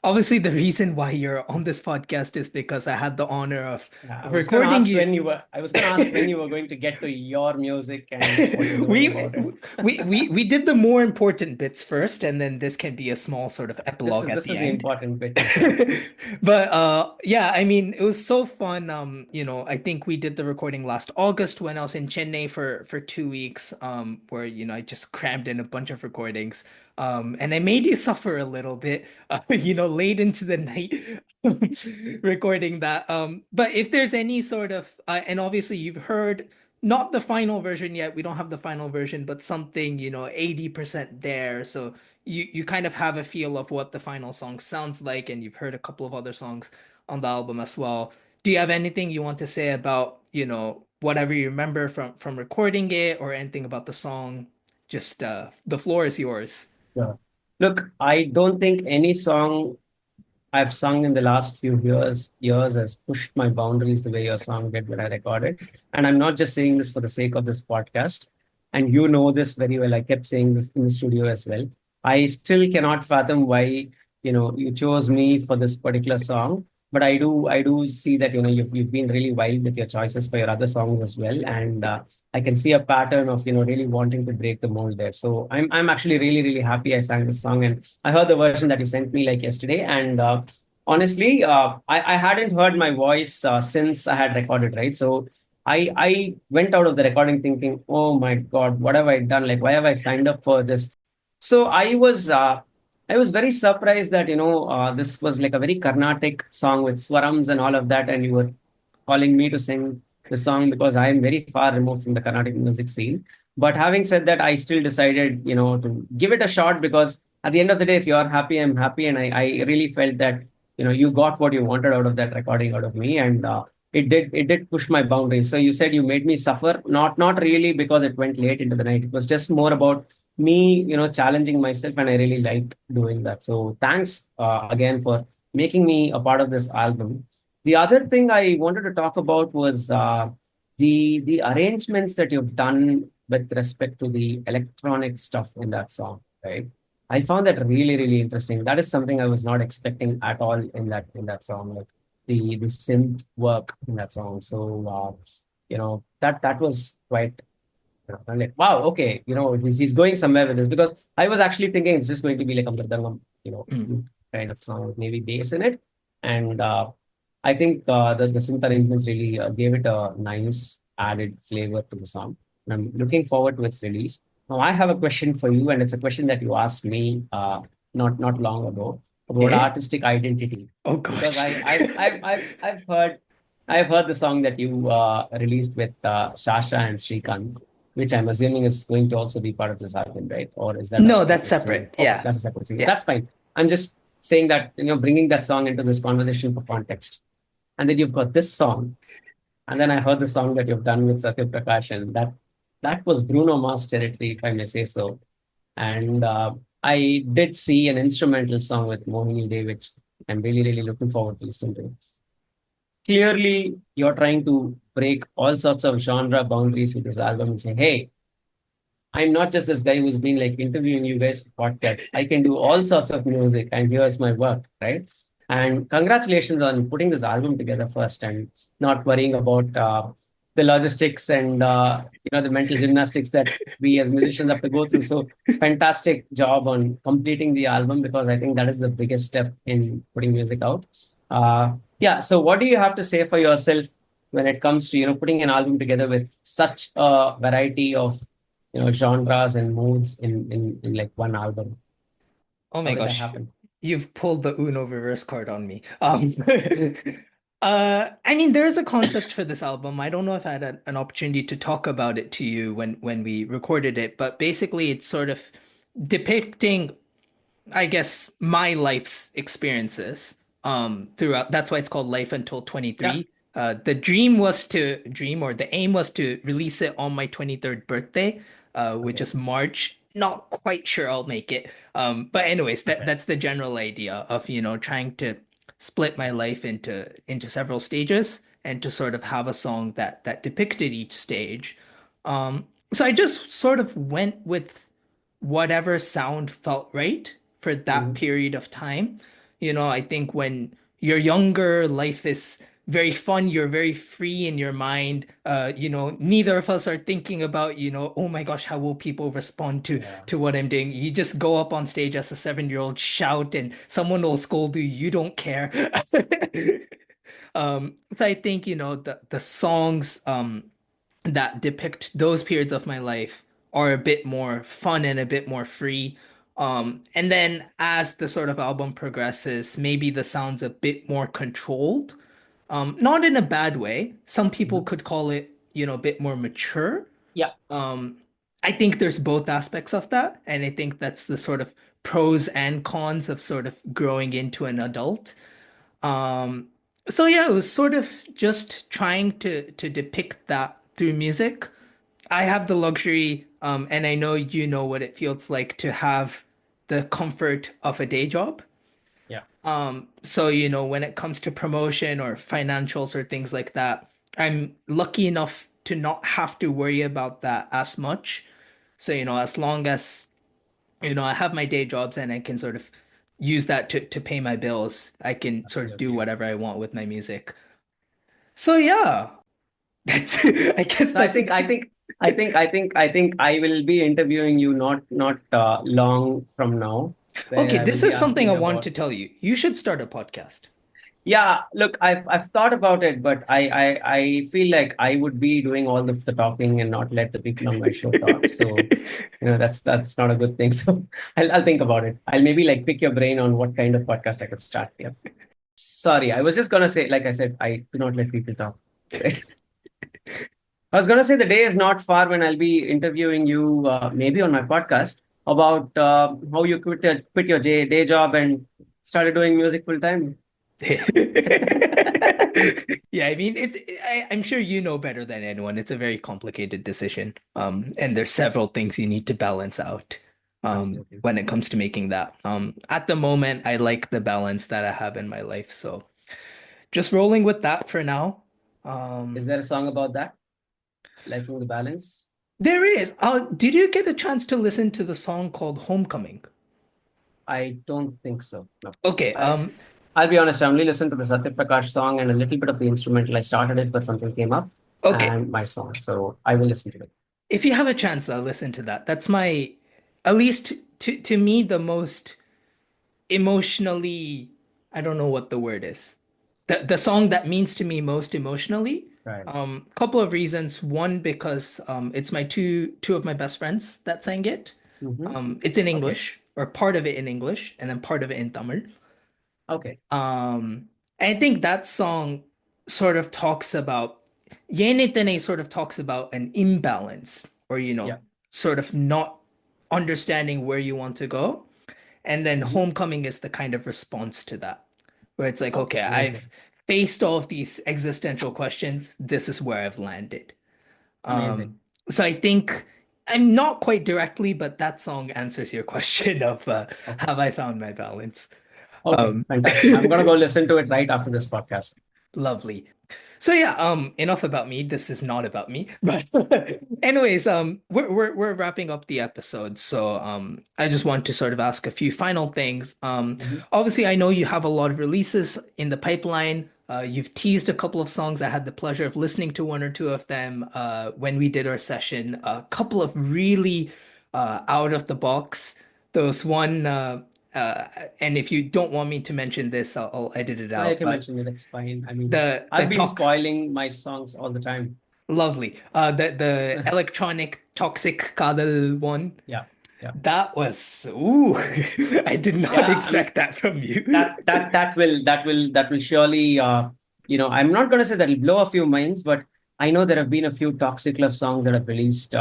Obviously the reason why you're on this podcast is because I had the honor of Yeah, recording you. I was gonna ask when you were going to get to your music and what you're doing We about it. we did the more important bits first, and then this can be a small sort of This epilogue is at this the is the end. important bit, you said. But yeah, I mean, it was so fun. I think we did the recording last August when I was in Chennai for 2 weeks, where I just crammed in a bunch of recordings. And I made you suffer a little bit, late into the night recording that. But if there's any sort of and obviously you've heard not the final version yet. We don't have the final version, but something, 80% there. So you kind of have a feel of what the final song sounds like, and you've heard a couple of other songs on the album as well. Do you have anything you want to say about, whatever you remember from recording it or anything about the song? Just the floor is yours. Yeah. Look, I don't think any song I've sung in the last few years has pushed my boundaries the way your song did when I recorded. And I'm not just saying this for the sake of this podcast. And you know this very well. I kept saying this in the studio as well. I still cannot fathom why, you chose me for this particular song. But I do see that, you've been really wild with your choices for your other songs as well. And I can see a pattern of, really wanting to break the mold there. So I'm actually really, really happy I sang this song. And I heard the version that you sent me like yesterday, and honestly, I hadn't heard my voice since I had recorded, right? So I went out of the recording thinking, oh my God, what have I done? Like, why have I signed up for this? So I was very surprised that this was like a very Carnatic song with swarams and all of that, and you were calling me to sing the song because I am very far removed from the Carnatic music scene. But having said that, I still decided, to give it a shot because at the end of the day, if you're happy, I'm happy. And I really felt that, you got what you wanted out of that recording out of me. And it did push my boundaries. So you said you made me suffer, not really because it went late into the night. It was just more about me, challenging myself. And I really liked doing that. So thanks again for making me a part of this album. The other thing I wanted to talk about was the arrangements that you've done with respect to the electronic stuff in that song, right? I found that really, really interesting. That is something I was not expecting at all in that song, like the synth work in that song. So that was quite. I'm like, wow, okay, he's going somewhere with this because I was actually thinking it's just going to be like a mridangam, Mm. kind of song with maybe bass in it, and I think the synth arrangements really gave it a nice added flavor to the song. And I'm looking forward to its release. Now, I have a question for you, and it's a question that you asked me not long ago about Okay. artistic identity, Oh because gosh. I've heard the song that you released with Sasha and Shrikant, which I'm assuming is going to also be part of this album, right? Or is that a No, that's separate single? separate. Okay, Yeah. that's a separate single. Yeah. That's fine. I'm just saying that, bringing that song into this conversation for context. And then you've got this song. And then I heard the song that you've done with Satya Prakash, and that was Bruno Mars territory, if I may say so. And I did see an instrumental song with Mohini Day, which I'm really, really looking forward to listening to. Clearly, you're trying to break all sorts of genre boundaries with this album and say, hey, I'm not just this guy who's been like interviewing you guys for podcasts. I can do all sorts of music, and here's my work, right? And congratulations on putting this album together first and not worrying about the logistics and the mental gymnastics that we as musicians have to go through. So fantastic job on completing the album, because I think that is the biggest step in putting music out. Yeah. So what do you have to say for yourself when it comes to putting an album together with such a variety of genres and moods in like one album? Oh How my did that gosh. happen? You've pulled the Uno reverse card on me. I mean, there is a concept for this album. I don't know if I had an opportunity to talk about it to you when we recorded it, but basically it's sort of depicting, I guess, my life's experiences throughout. That's why it's called Life Until Yeah. 23. The dream was to dream, or the aim was to release it on my 23rd birthday, which Okay. is March. Not quite sure I'll make it. But anyways, Okay. that's the general idea of, trying to split my life into several stages and to sort of have a song that depicted each stage. So I just sort of went with whatever sound felt right for that Mhm. period of time. I think when you're younger, life is very fun. You're very free in your mind. Neither of us are thinking about, oh my gosh, how will people respond to Yeah. to what I'm doing? You just go up on stage as a 7-year-old, shout, and someone will scold you. You don't care. So I think, the songs that depict those periods of my life are a bit more fun and a bit more free. And then as the sort of album progresses, maybe the sound's a bit more controlled. Not in a bad way. Some people Mhm. could call it, a bit more mature. Yeah. Um, I think there's both aspects of that, and I think that's the sort of pros and cons of sort of growing into an adult. Um, So yeah, it was sort of just trying to depict that through music. I have the luxury, and I know you know what it feels like to have the comfort of a day job. Yeah, So when it comes to promotion or financials or things like that, I'm lucky enough to not have to worry about that as much. So, as long as, I have my day jobs and I can sort of use that to pay my bills, I can sort of do absolutely. whatever I want with my music. So yeah, that's I guess So I that's think I think I think I think I think I will be interviewing you not long from now, okay, where I will this be is something I asking want about. to tell you. You should start a podcast. Yeah, look, I've thought about it, but I feel like I would be doing all of the talking and not let the people on my show talk. So, that's not a good thing. So I'll think about it. I'll maybe like pick your brain on what kind of podcast I could start. Yeah. Sorry, I was just gonna say, like I said, I do not let people talk. Right? I was gonna say the day is not far when I'll be interviewing you, maybe on my podcast about how you quit your day job and started doing music full time. Yeah, I mean, I'm sure you know better than anyone. It's a very complicated decision. And there's several things you need to balance out, Absolutely. when it comes to making that. At the moment, I like the balance that I have in my life. So just rolling with that for now. Is Um, there a song about that? Liking the balance? there is. Did you get a chance to listen to the song called Homecoming? I don't think so. No. Okay, I, I'll be honest, I only listened to the Satya Prakash song and a little bit of the instrumental. I started it, but something came up okay. and my song. So I will listen to it. If you have a chance, listen to that. That's at least to me, the most emotionally, I don't know what the word is. The song that means to me most emotionally. Right. Couple of reasons. One, because it's my two of my best friends that sang it. Mm-hmm. It's in Okay. English, or part of it in English, and then part of it in Tamil. Okay. I think that song sort of talks about Yenitene sort of talks about an imbalance, or Yeah. sort of not understanding where you want to go. And then Mm-hmm. Homecoming is the kind of response to that, where it's like, Okay. okay, I've Amazing. faced all of these existential questions. This is where I've landed. Amazing. So I think I'm not quite directly, but that song answers your question of Okay. have I found my balance? Okay. Um, Fantastic. I'm gonna go listen to it right after this podcast. Lovely. So yeah, enough about me. This is not about me. But anyways, we're wrapping up the episode. So I just want to sort of ask a few final things. Mm-hmm. Obviously I know you have a lot of releases in the pipeline. You've teased a couple of songs. I had the pleasure of listening to one or two of them when we did our session. A couple of really out of the box. Those one uh, and if you don't want me to mention this, I'll edit it No, you out. can But mention it. That's fine. I mean, the I've been tox spoiling my songs all the time. lovely. The electronic toxic cuddle one. Yeah. Yeah. That was ooh, I did not Yeah. I mean, expect that from you. that will surely I'm not going to say that'll blow a few minds, but I know there have been a few toxic love songs that have released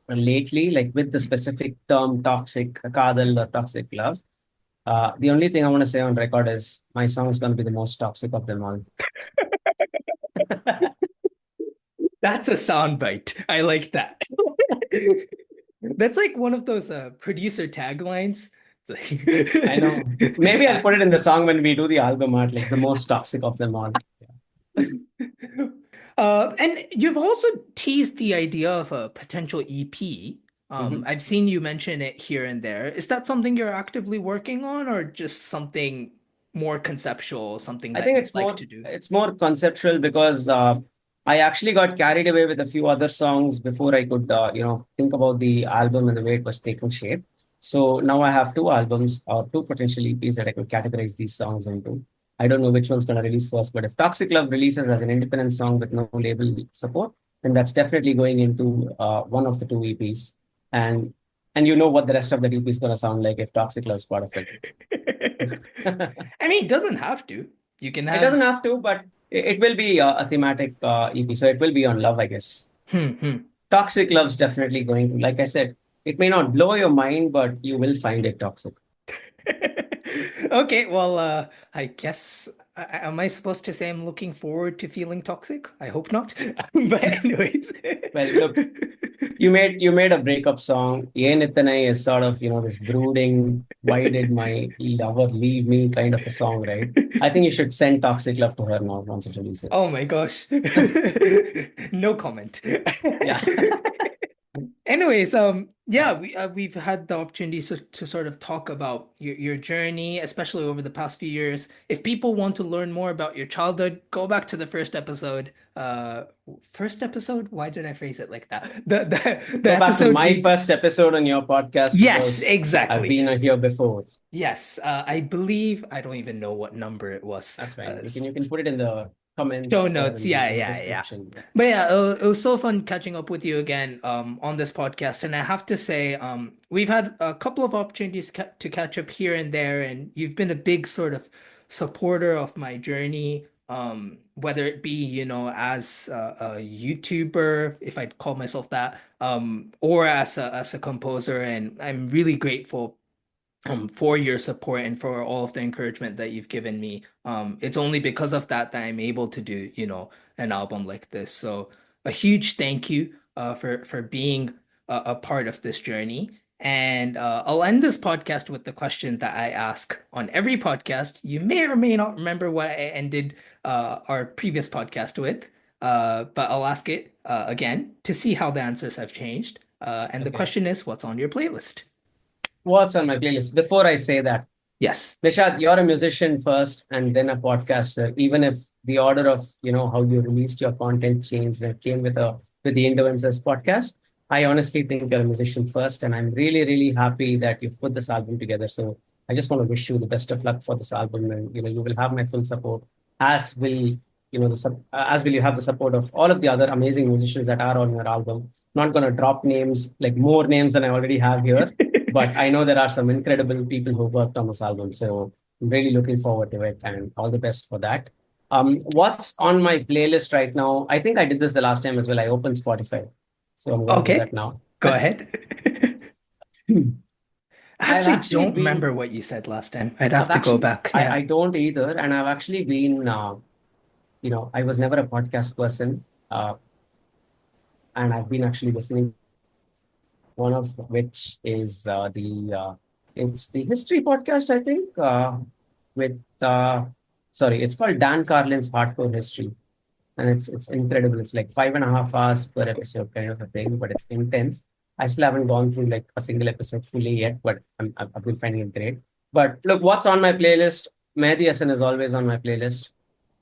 lately, like with the specific term toxic kadal or toxic love. The only thing I want to say on record is my song is going to be the most toxic of them all. That's a soundbite. I like that. That's like one of those producer taglines. I know. Maybe I'll put it in the song when we do the album art, like the most toxic of them all. And you've also teased the idea of a potential EP. Mhm. I've seen you mention it here and there. Is that something you're actively working on, or just something more conceptual, something I that think you'd like to do? it's more conceptual because I actually got carried away with a few other songs before I could think about the album and the way it was taking shape. So now I have two albums or two potential EPs that I could categorize these songs into. I don't know which one's going to release first, but if Toxic Love releases as an independent song with no label support, then that's definitely going into one of the two EPs. And and you know what the rest of the EP is going to sound like if Toxic Love's part of it. I mean, it doesn't have to. You can It doesn't have have to, but it will be a thematic EP. So it will be on love, I guess. hmm. Toxic love's definitely going to, like I said, it may not blow your mind, but you will find it toxic. Okay, well, I guess Am I supposed to say I'm looking forward to feeling toxic? I hope not. But anyways. Well, look, you made a breakup song. Yenithanai is sort of, this brooding, why did my lover leave me kind of a song, right? I think you should send toxic love to her now once it releases. Oh my gosh. No comment. Yeah. Anyways, yeah, we've had the opportunity to sort of talk about your journey, especially over the past few years. If people want to learn more about your childhood, go back to the first episode. First episode? Why did I phrase it like that? The Go back to episode my we first episode on your podcast Yes, because I've exactly. been here before. Yes, I believe I don't even know what number it was. That's fine. You can put it in the comments Show or notes. in the Yeah, yeah, yeah. description. Yeah. But yeah, it was so fun catching up with you again on this podcast. And I have to say, we've had a couple of opportunities to catch up here and there, and you've been a big sort of supporter of my journey. Whether it be, as a YouTuber, if I'd call myself that, or as a composer, and I'm really grateful for your support and for all of the encouragement that you've given me. It's only because of that that I'm able to do, an album like this. So a huge thank you for being a part of this journey. And I'll end this podcast with the question that I ask on every podcast. You may or may not remember what I ended our previous podcast with, but I'll ask it again to see how the answers have changed. And the Okay. question is, what's on your playlist? What's on my playlist? Before I say that, Yes. Nishad, you're a musician first and then a podcaster. Even if the order of how you released your content changed and it came with the Indoencers podcast, I honestly think you're a musician first, and I'm really really happy that you've put this album together. So I just want to wish you the best of luck for this album, and you will have my full support. As will as will you have the support of all of the other amazing musicians that are on your album. Not gonna drop names like more names than I already have here, but I know there are some incredible people who worked on this album. So I'm really looking forward to it, and all the best for that. What's on my playlist right now? I think I did this the last time as well. I opened Spotify. So I'm going to do Okay, that now. go ahead. I I've actually actually don't remember been, what you said last time. I'd have I've to go actually, back. I Yeah. don't either. And I've actually been, I was never a podcast person. And I've been actually listening, one of which is it's the history podcast, I think, with, sorry, it's called Dan Carlin's Hardcore History. And it's incredible. It's like 5.5 hours per episode, kind of a thing, but it's intense. I still haven't gone through like a single episode fully yet, but I've been finding it great. But look, what's on my playlist? Mehdi Hassan is always on my playlist.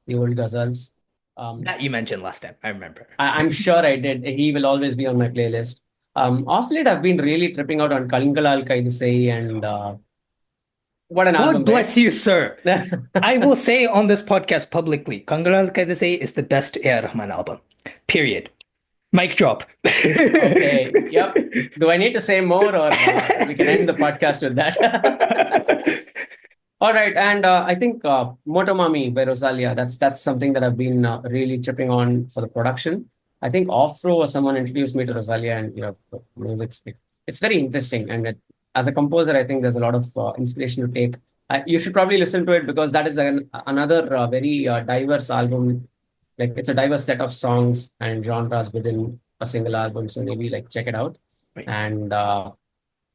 The old ghazals. Um, That you mentioned last time. I remember. I'm sure I did. He will always be on my playlist. Off late, I've been really tripping out on Kalingalal Kaidisei, and what an album, God right? bless you, sir. I will say on this podcast publicly, Kangaral Kaidase is the best A.R. Rahman album. Period. Mic drop. Okay. Yep. Do I need to say more, or we can end the podcast with that? All right, and I think Motomami by Rosalia. That's something that I've been really tripping on for the production. I think Offro or someone introduced me to Rosalia, and the music's it's very interesting. And as a composer, I think there's a lot of inspiration to take. You should probably listen to it because that is another very diverse album. Like it's a diverse set of songs and genres within a single album. So maybe like check it out. Wait. And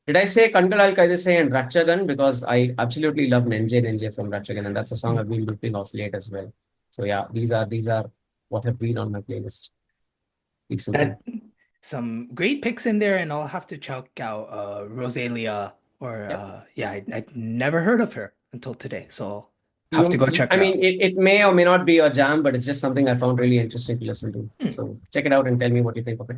did I say Kangalal Kaidese and Ratchagan? Because I absolutely love Nenje Nenje from Ratchagan, and that's a song I've been looping off late as well. So yeah, these are what have been on my playlist recently. That some great picks in there, and I'll have to check out Rosalia or Yep. yeah, I'd never heard of her until today, so I'll have to go check I her out. mean, it may or may not be your jam, but it's just something I found really interesting to listen to. Hmm. So check it out and tell me what you think of it.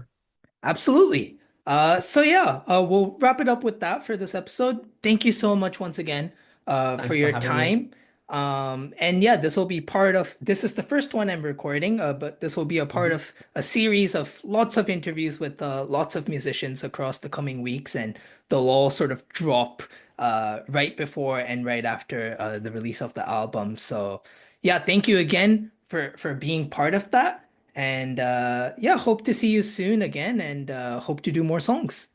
Absolutely. So yeah, we'll wrap it up with that for this episode. Thank you so much once again, for Thanks for your having me. time. And yeah, this will be part of, this is the first one I'm recording, but this will be a part Mhm. of a series of lots of interviews with lots of musicians across the coming weeks, and they'll all sort of drop right before and right after the release of the album. So yeah, thank you again for being part of that. And yeah, hope to see you soon again, and hope to do more songs.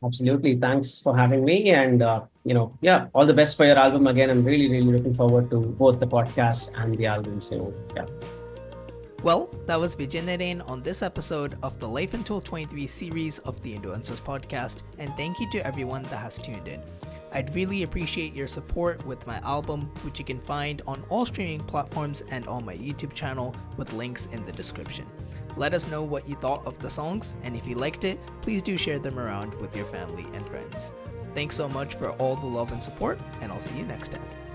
Absolutely. Thanks for having me. And, yeah, all the best for your album again. I'm really, really looking forward to both the podcast and the album. So, yeah. Well, that was Vijaynarain on this episode of the Life Until 23 series of the Indoencers Podcast, and thank you to everyone that has tuned in. I'd really appreciate your support with my album, which you can find on all streaming platforms and on my YouTube channel with links in the description. Let us know what you thought of the songs, and if you liked it, please do share them around with your family and friends. Thanks so much for all the love and support, and I'll see you next time.